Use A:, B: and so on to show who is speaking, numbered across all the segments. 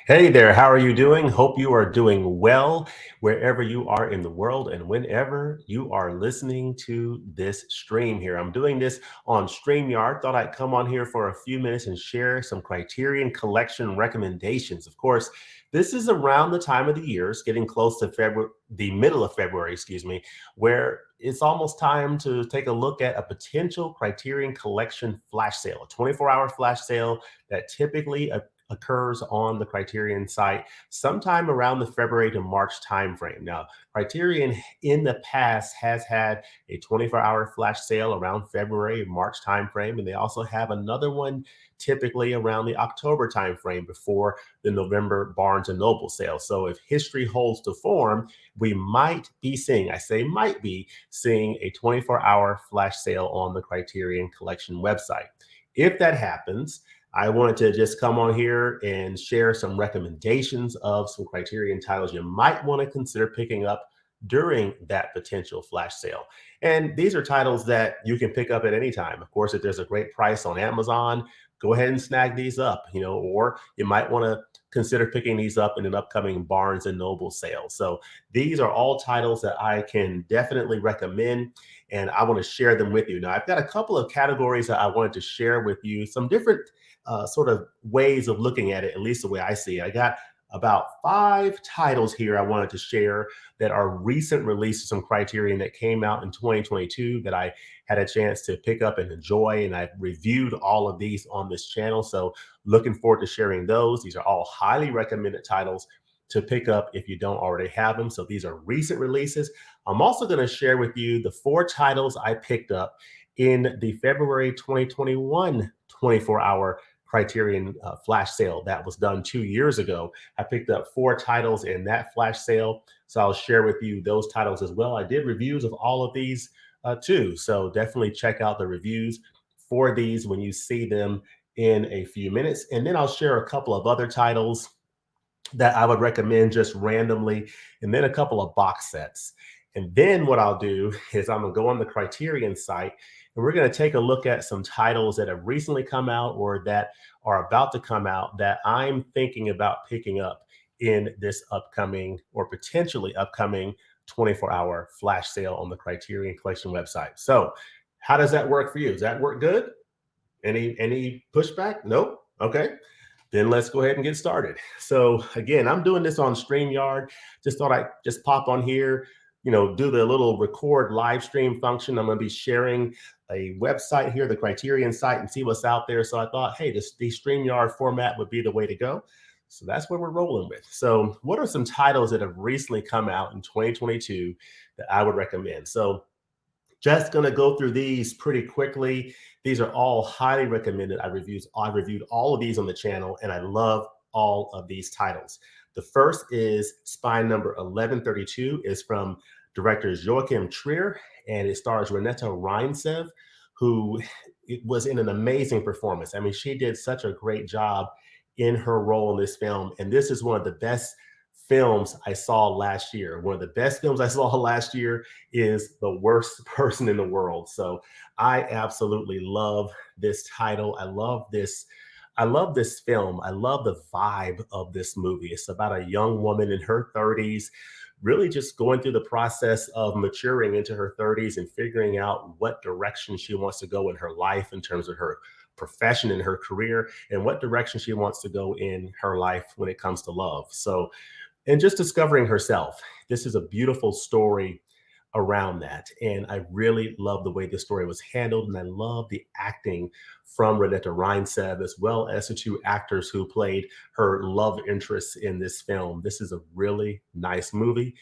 A: Hey there, how are you doing? Hope you are doing well wherever you are in the world and whenever you are listening to this stream here. I'm doing this on StreamYard. Thought I'd come on here for a few minutes and share some Criterion Collection recommendations. Of course, this is around the time of the year, it's getting close to February, the middle of February, excuse me, where it's almost time to take a look at a potential Criterion Collection flash sale, a 24-hour flash sale that typically occurs on the Criterion site sometime around the February to March timeframe. Now, Criterion in the past has had a 24-hour flash sale around February, March timeframe, and they also have another one typically around the October timeframe before the November Barnes and Noble sale. So if history holds to form, we might be seeing, I say might be, seeing a 24-hour flash sale on the Criterion Collection website. If that happens, I wanted to just come on here and share some recommendations of some Criterion titles you might want to consider picking up during that potential flash sale. And these are titles that you can pick up at any time. Of course, if there's a great price on Amazon, go ahead and snag these up, or you might want to consider picking these up in an upcoming Barnes and Noble sale. So these are all titles that I can definitely recommend, and I want to share them with you. Now, I've got a couple of categories that I wanted to share with you, some different sort of ways of looking at it, at least the way I see it. I got about 5 titles here I wanted to share that are recent releases from Criterion that came out in 2022 that I had a chance to pick up and enjoy. And I've reviewed all of these on this channel. So looking forward to sharing those. These are all highly recommended titles to pick up if you don't already have them. So these are recent releases. I'm also going to share with you the 4 titles I picked up in the February 2021 24-hour Criterion flash sale that was done 2 years ago. I picked up 4 titles in that flash sale, so I'll share with you those titles as well. I did reviews of all of these too, so definitely check out the reviews for these when you see them in a few minutes. And then I'll share a couple of other titles that I would recommend just randomly, and then a couple of box sets. And then what I'll do is I'm gonna go on the Criterion site and we're gonna take a look at some titles that have recently come out or that are about to come out that I'm thinking about picking up in this upcoming or potentially upcoming 24-hour flash sale on the Criterion Collection website. So how does that work for you? Does that work good? Any pushback? Nope. Okay. Then let's go ahead and get started. So again, I'm doing this on StreamYard. Just thought I'd just pop on here, do the little record live stream function. I'm going to be sharing a website here, the Criterion site, and see what's out there. So I thought, hey, the StreamYard format would be the way to go. So that's what we're rolling with. So what are some titles that have recently come out in 2022 that I would recommend? So just going to go through these pretty quickly. These are all highly recommended. I reviewed all of these on the channel, and I love all of these titles. The first is Spy Number 1132, is from director Joachim Trier, and it stars Renata Reinsev, who was in an amazing performance. I mean, she did such a great job in her role in this film, and this is one of the best films I saw last year. One of the best films I saw last year is The Worst Person in the World. So I absolutely love this title. I love this film. I love the vibe of this movie. It's about a young woman in her 30s, really just going through the process of maturing into her 30s and figuring out what direction she wants to go in her life in terms of her profession and her career, and what direction she wants to go in her life when it comes to love. So, and just discovering herself. This is a beautiful story around that. And I really love the way the story was handled. And I love the acting from Renata Reinsev, as well as the 2 actors who played her love interests in this film. This is a really nice movie,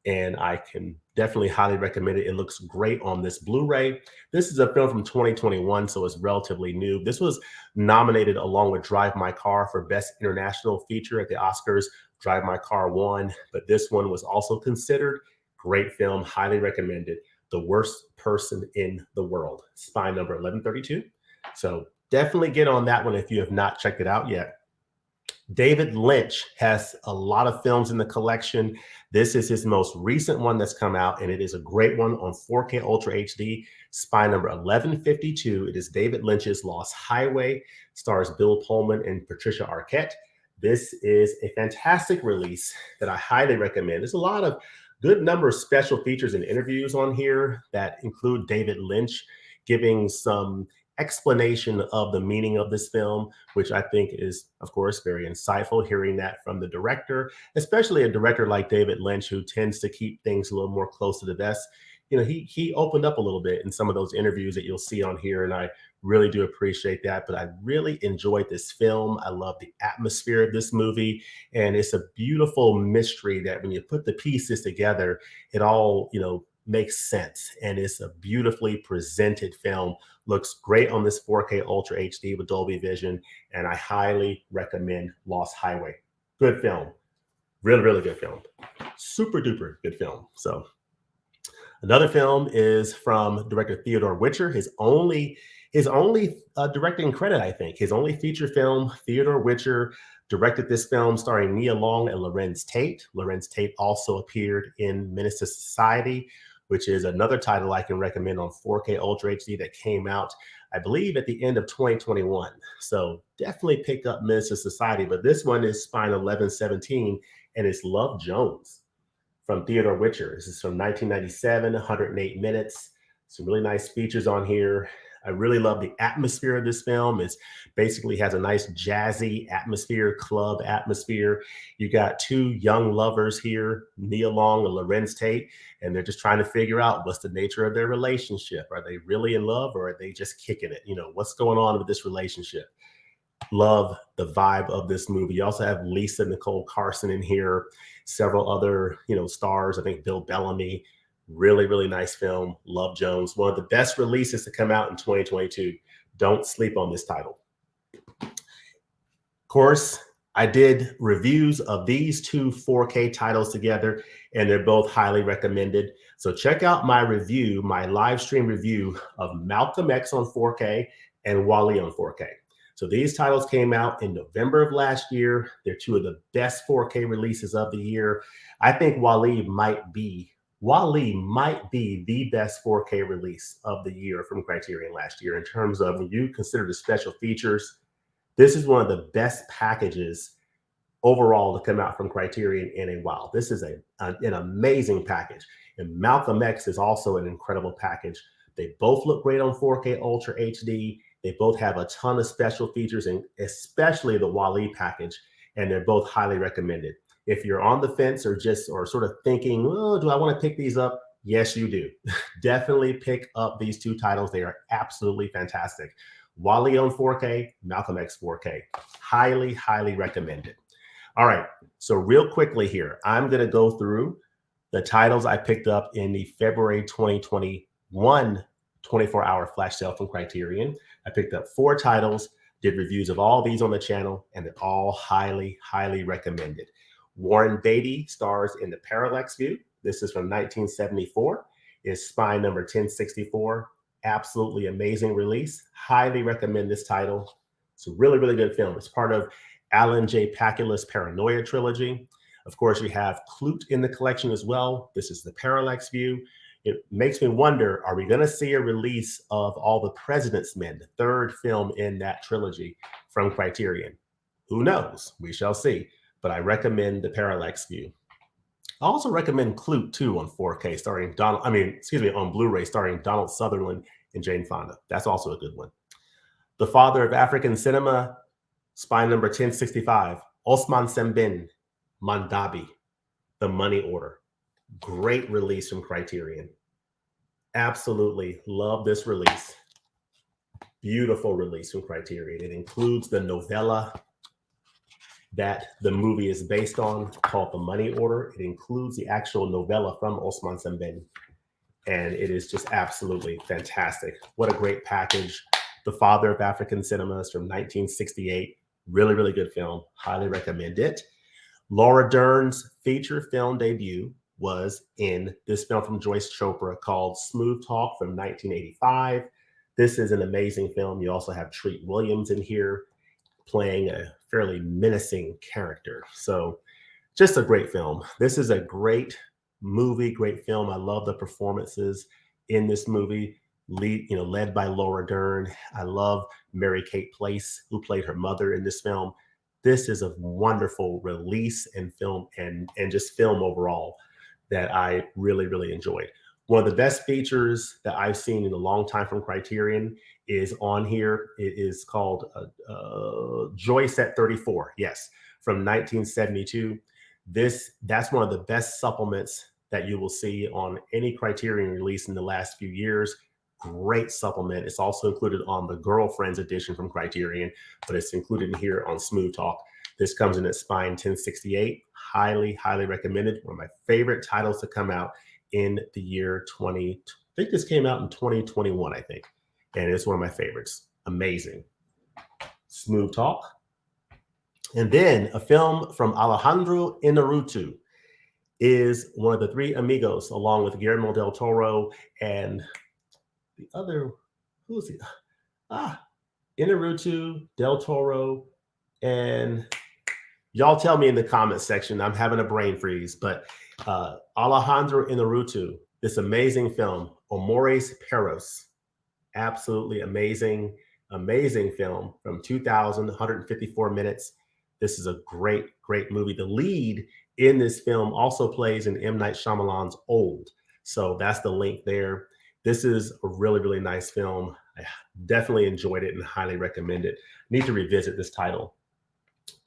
A: and I can definitely highly recommend it. It looks great on this Blu-ray. This is a film from 2021, so it's relatively new. This was nominated along with Drive My Car for Best International Feature at the Oscars. Drive My Car won, but this one was also considered. Great film, highly recommended. The Worst Person in the World, Spy Number 1132. So definitely get on that one if you have not checked it out yet. David Lynch has a lot of films in the collection. This is his most recent one that's come out, and it is a great one on 4K Ultra HD. Spy Number 1152. It is David Lynch's Lost Highway. Stars Bill Pullman and Patricia Arquette. This is a fantastic release that I highly recommend. There's a lot of good number of special features and interviews on here that include David Lynch giving some explanation of the meaning of this film, which I think is, of course, very insightful hearing that from the director, especially a director like David Lynch, who tends to keep things a little more close to the vest. He opened up a little bit in some of those interviews that you'll see on here, and I really do appreciate that. But I really enjoyed this film. I love the atmosphere of this movie, and it's a beautiful mystery that when you put the pieces together, it all makes sense, and it's a beautifully presented film. Looks great on this 4K Ultra HD with Dolby Vision, and I highly recommend Lost Highway. Good film, really, really good film, super duper good film. So another film is from director Theodore Witcher. His only directing credit, I think. His only feature film. Theodore Witcher directed this film starring Nia Long and Lorenz Tate. Lorenz Tate also appeared in Menace to Society, which is another title I can recommend on 4K Ultra HD that came out, I believe, at the end of 2021. So definitely pick up Menace to Society. But this one is Spine 1117, and it's Love Jones from Theodore Witcher. This is from 1997, 108 minutes. Some really nice features on here. I really love the atmosphere of this film. It basically has a nice jazzy atmosphere, club atmosphere. You got two young lovers here, Nia Long and Lorenz Tate, and they're just trying to figure out what's the nature of their relationship. Are they really in love, or are they just kicking it? What's going on with this relationship? Love the vibe of this movie. You also have Lisa Nicole Carson in here, several other, stars. I think Bill Bellamy. Really, really nice film. Love Jones. One of the best releases to come out in 2022. Don't sleep on this title. Of course, I did reviews of these two 4K titles together, and they're both highly recommended. So check out my review, my live stream review of Malcolm X on 4K and Wall-E on 4K. So these titles came out in November of last year. They're two of the best 4K releases of the year. I think Wall-E might be the best 4K release of the year from Criterion last year in terms of when you consider the special features. This is one of the best packages overall to come out from Criterion in a while. This is an amazing package. And Malcolm X is also an incredible package. They both look great on 4K Ultra HD. They both have a ton of special features, and especially the Wall-E package, and they're both highly recommended. If you're on the fence or sort of thinking, oh, do I want to pick these up? Yes, you do. Definitely pick up these two titles. They are absolutely fantastic. Wall-E on 4K, Malcolm X 4K. Highly, highly recommended. All right. So real quickly here, I'm going to go through the titles I picked up in the February 2021 24-hour flash sale from Criterion. I picked up 4 titles, did reviews of all these on the channel, and they're all highly, highly recommended. Warren Beatty stars in The Parallax View. This is from 1974. Is Spy number 1064. Absolutely amazing release. Highly recommend this title. It's a really, really good film. It's part of Alan J. Pakula's Paranoia trilogy. Of course, you have Clute in the collection as well. This is The Parallax View. It makes me wonder, are we going to see a release of All the President's Men, the third film in that trilogy from Criterion? Who knows? We shall see. But I recommend The Parallax View. I also recommend Clute 2 on 4K, on Blu-ray, starring Donald Sutherland and Jane Fonda. That's also a good one. The Father of African Cinema, Spy number 1065, Osman Sembin, Mandabi, The Money Order. Great release from Criterion. Absolutely love this release. Beautiful release from Criterion. It includes the novella that the movie is based on called The Money Order. It includes the actual novella from Osman Sembin, and it is just absolutely fantastic. What a great package. The Father of African Cinema is from 1968. Really, really good film. Highly recommend it. Laura Dern's feature film debut was in this film from Joyce Chopra called Smooth Talk from 1985. This is an amazing film. You also have Treat Williams in here playing a fairly menacing character. So just a great film. This is a great movie, great film. I love the performances in this movie, led by Laura Dern. I love Mary Kate Place, who played her mother in this film. This is a wonderful release and film and just film overall that I really, really enjoyed. One of the best features that I've seen in a long time from Criterion is on here. It is called Joy Set 34. Yes, from 1972. That's one of the best supplements that you will see on any Criterion release in the last few years. Great supplement. It's also included on the Girlfriends edition from Criterion, but it's included in here on Smooth Talk. This comes in at Spine 1068. Highly, highly recommended. One of my favorite titles to come out in the year 20. I think this came out in 2021, I think. And it's one of my favorites. Amazing. Smooth Talk. And then a film from Alejandro Inarritu is one of the three amigos, along with Guillermo del Toro and the other, who is he? Inarritu, del Toro, and y'all tell me in the comment section. I'm having a brain freeze, but Alejandro Inarritu, this amazing film, Amores Perros, absolutely amazing, amazing film from 2000, 154 minutes. This is a great, great movie. The lead in this film also plays in M. Night Shyamalan's Old. So that's the link there. This is a really, really nice film. I definitely enjoyed it and highly recommend it. Need to revisit this title.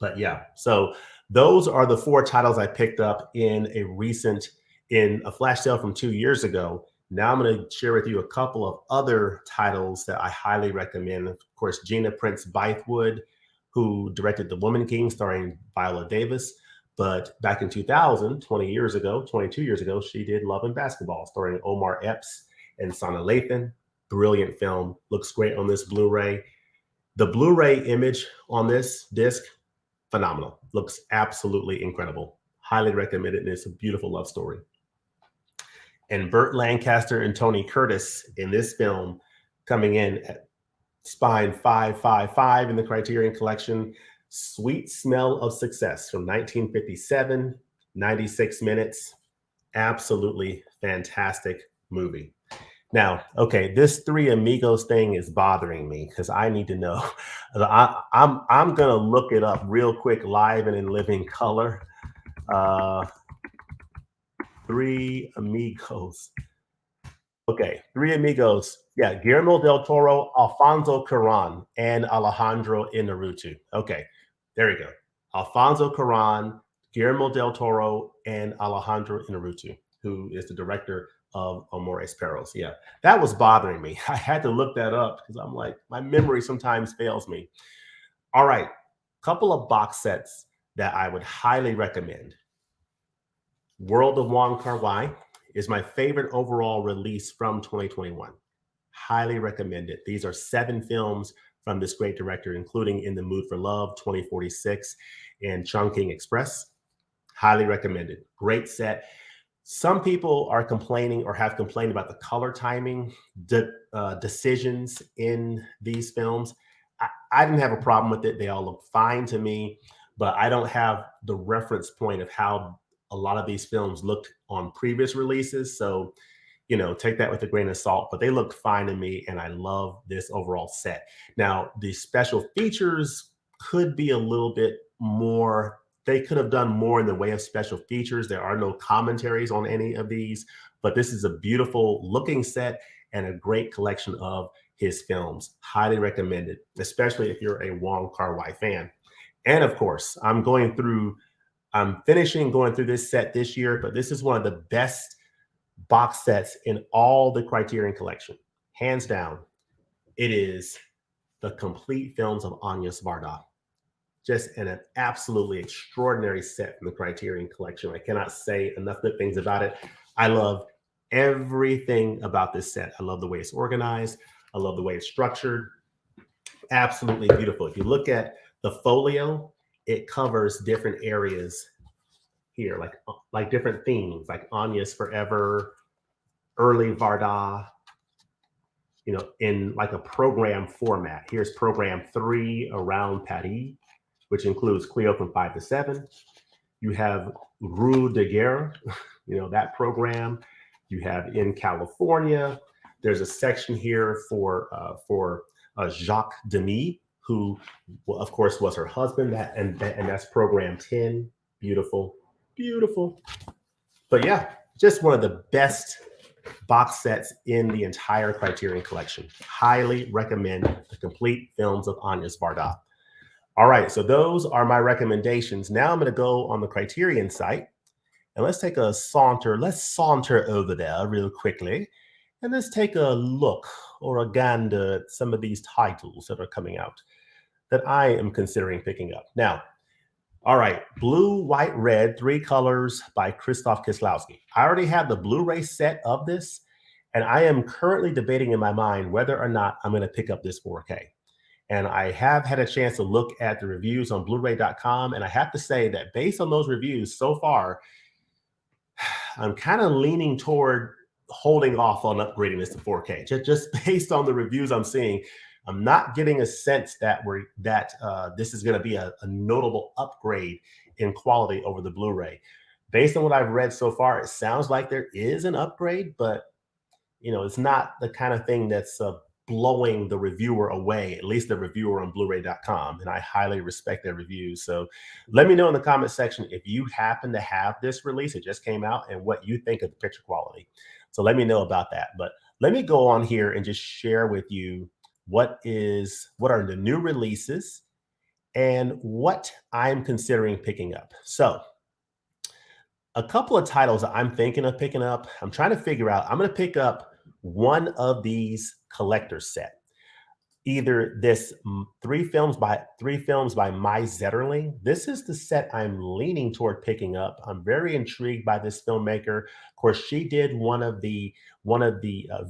A: But yeah, so those are the four titles I picked up in a flash sale from 2 years ago. Now I'm going to share with you a couple of other titles that I highly recommend. Of course, Gina Prince Bythewood, who directed The Woman King starring Viola Davis. But back in 2000, 22 years ago, she did Love and Basketball starring Omar Epps and Sana Lathan. Brilliant film. Looks great on this Blu-ray. The Blu-ray image on this disc, phenomenal. Looks absolutely incredible. Highly recommend it. And it's a beautiful love story. And Burt Lancaster and Tony Curtis in this film, coming in at Spine 555 in the Criterion Collection. Sweet Smell of Success from 1957, 96 minutes. Absolutely fantastic movie. Now, okay, this Three Amigos thing is bothering me because I need to know. I'm gonna look it up real quick, live and in living color. Three Amigos. Okay, Three Amigos. Yeah, Guillermo del Toro, Alfonso Cuarón, and Alejandro Inarritu. Okay, there we go. Alfonso Cuarón, Guillermo del Toro, and Alejandro Inarritu, who is the director of Amores Perros. Yeah, that was bothering me. I had to look that up because I'm like, my memory sometimes fails me. All right, couple of box sets that I would highly recommend. World of Wong Kar-wai is my favorite overall release from 2021. Highly recommend it. These are 7 films from this great director, including In the Mood for Love, 2046, and Chungking Express. Highly recommended. Great set. Some people are complaining or have complained about the color timing decisions in these films. I didn't have a problem with it. They all look fine to me, but I don't have the reference point of how a lot of these films looked on previous releases. So, you know, take that with a grain of salt, but they look fine to me. And I love this overall set. Now, the special features could be a little bit more. They could have done more in the way of special features. There are no commentaries on any of these, but this is a beautiful looking set and a great collection of his films. Highly recommended, especially if you're a Wong Kar-wai fan. And of course, I'm finishing going through this set this year, but this is one of the best box sets in all the Criterion Collection. Hands down, it is the complete films of Agnes Varda. Just an absolutely extraordinary set from the Criterion Collection. I cannot say enough good things about it. I love everything about this set. I love the way it's organized. I love the way it's structured. Absolutely beautiful. If you look at the folio, it covers different areas here, like different themes, like Agnes Forever, early Varda, you know, in like a program format. Here's program 3 around Paris, which includes Cleo from 5 to 7. You have Rue de Guerre, you know, that program. You have In California. There's a section here for Jacques Demy, who, well, of course, was her husband. And that's program 10. Beautiful, beautiful. But yeah, just one of the best box sets in the entire Criterion collection. Highly recommend the complete films of Agnes Varda. All right, so those are my recommendations. Now I'm going to go on the Criterion site and let's take a saunter. Let's saunter over there real quickly and let's take a look or a gander at some of these titles that are coming out that I am considering picking up. Now, all right, Blue, White, Red, Three Colors by Krzysztof Kieslowski. I already have the Blu-ray set of this, and I am currently debating in my mind whether or not I'm going to pick up this 4K. And I have had a chance to look at the reviews on Blu-ray.com, and I have to say that based on those reviews so far, I'm kind of leaning toward holding off on upgrading this to 4K. Just based on the reviews I'm seeing, I'm not getting a sense that this is going to be a notable upgrade in quality over the Blu-ray. Based on what I've read so far, it sounds like there is an upgrade, but it's not the kind of thing that's blowing the reviewer away, at least the reviewer on Blu-ray.com. And I highly respect their reviews. So let me know in the comment section if you happen to have this release. It just came out and what you think of the picture quality. So let me know about that. But let me go on here and just share with you what are the new releases and what I'm considering picking up. So a couple of titles that I'm thinking of picking up. I'm trying to figure out, I'm going to pick up one of these collector set. Either this three films by My Zetterling. This is the set I'm leaning toward picking up. I'm very intrigued by this filmmaker. Of course, she did one of the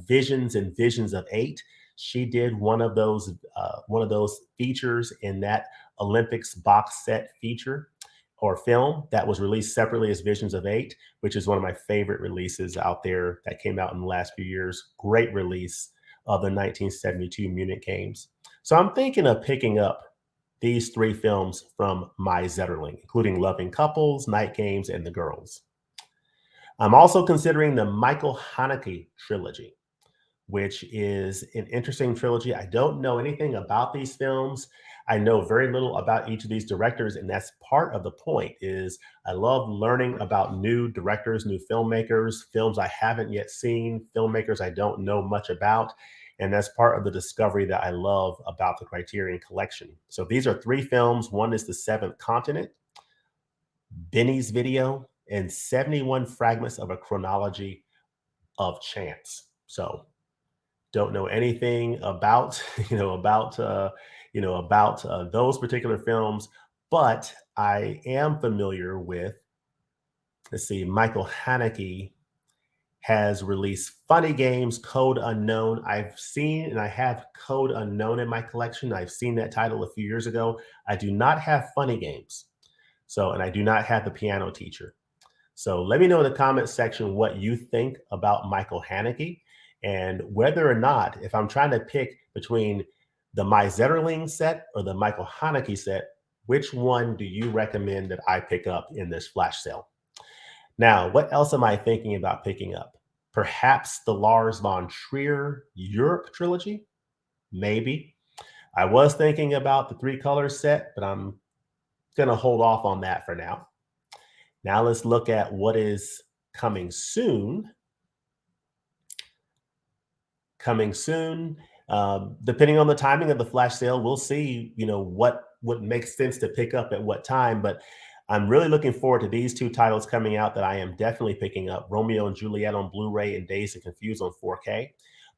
A: Visions and Visions of Eight. She did one of those features in that Olympics box set feature or film that was released separately as Visions of Eight, which is one of my favorite releases out there that came out in the last few years. Great release of the 1972 Munich Games. So I'm thinking of picking up these three films from My Zetterling, including Loving Couples, Night Games, and The Girls. I'm also considering the Michael Haneke trilogy, which is an interesting trilogy. I don't know anything about these films. I know very little about each of these directors, and that's part of the point. Is I love learning about new directors, new filmmakers, films I haven't yet seen, filmmakers I don't know much about, and that's part of the discovery that I love about the Criterion Collection. So these are three films. One is The Seventh Continent, Benny's Video, and 71 Fragments of a Chronology of Chance. So don't know anything about those particular films, but I am familiar with, let's see, Michael Haneke has released Funny Games, Code Unknown. I've seen and I have Code Unknown in my collection. I've seen that title a few years ago. I do not have Funny Games. And I do not have The Piano Teacher. So let me know in the comment section what you think about Michael Haneke and whether or not, if I'm trying to pick between the My Zetterling set or the Michael Haneke set, which one do you recommend that I pick up in this flash sale? Now, what else am I thinking about picking up? Perhaps the Lars von Trier Europe trilogy? Maybe. I was thinking about the Three Colors set, but I'm going to hold off on that for now. Now let's look at what is coming soon. Coming soon. Depending on the timing of the flash sale, we'll see, what makes sense to pick up at what time. But I'm really looking forward to these two titles coming out that I am definitely picking up: Romeo and Juliet on Blu-ray and Dazed and Confused on 4K.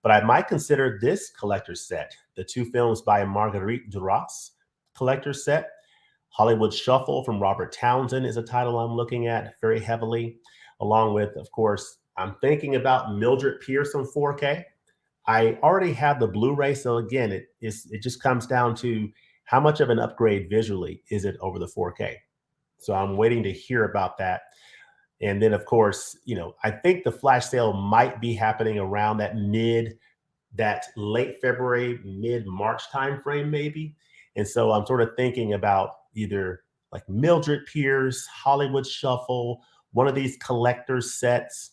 A: But I might consider this collector's set, the two films by Marguerite Duras collector's set. Hollywood Shuffle from Robert Townsend is a title I'm looking at very heavily, along with, of course, I'm thinking about Mildred Pierce on 4K. I already have the Blu-ray, so again, it just comes down to how much of an upgrade visually is it over the 4K. So I'm waiting to hear about that. And then, of course, I think the flash sale might be happening around that late February, mid-March timeframe, maybe. And so I'm sort of thinking about either like Mildred Pierce, Hollywood Shuffle, one of these collector sets,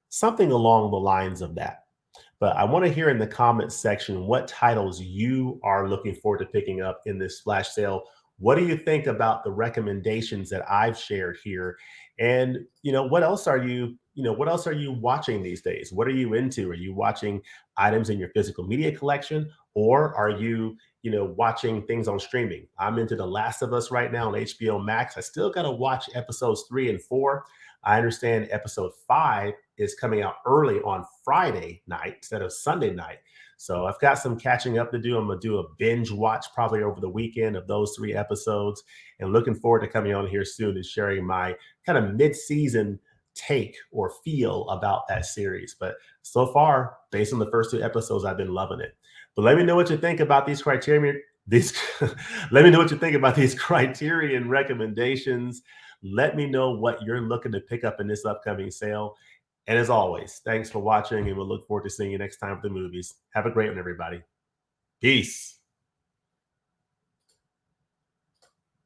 A: something along the lines of that. But I want to hear in the comments section what titles you are looking forward to picking up in this flash sale. What do you think about the recommendations that I've shared here? And what else are what else are you watching these days? What are you into? Are you watching items in your physical media collection, or are you watching things on streaming? I'm into The Last of Us right now on HBO Max. I still got to watch episodes 3 and 4. I understand episode 5 is coming out early on Friday night instead of Sunday night. So I've got some catching up to do. I'm going to do a binge watch probably over the weekend of those 3 episodes, and looking forward to coming on here soon and sharing my kind of mid-season take or feel about that series. But so far, based on the first 2 episodes, I've been loving it. But let me know what you think about these Criterion. These, let me know what you think about these Criterion recommendations. Let me know what you're looking to pick up in this upcoming sale. And as always, thanks for watching, and we'll look forward to seeing you next time for the movies. Have a great one, everybody. Peace.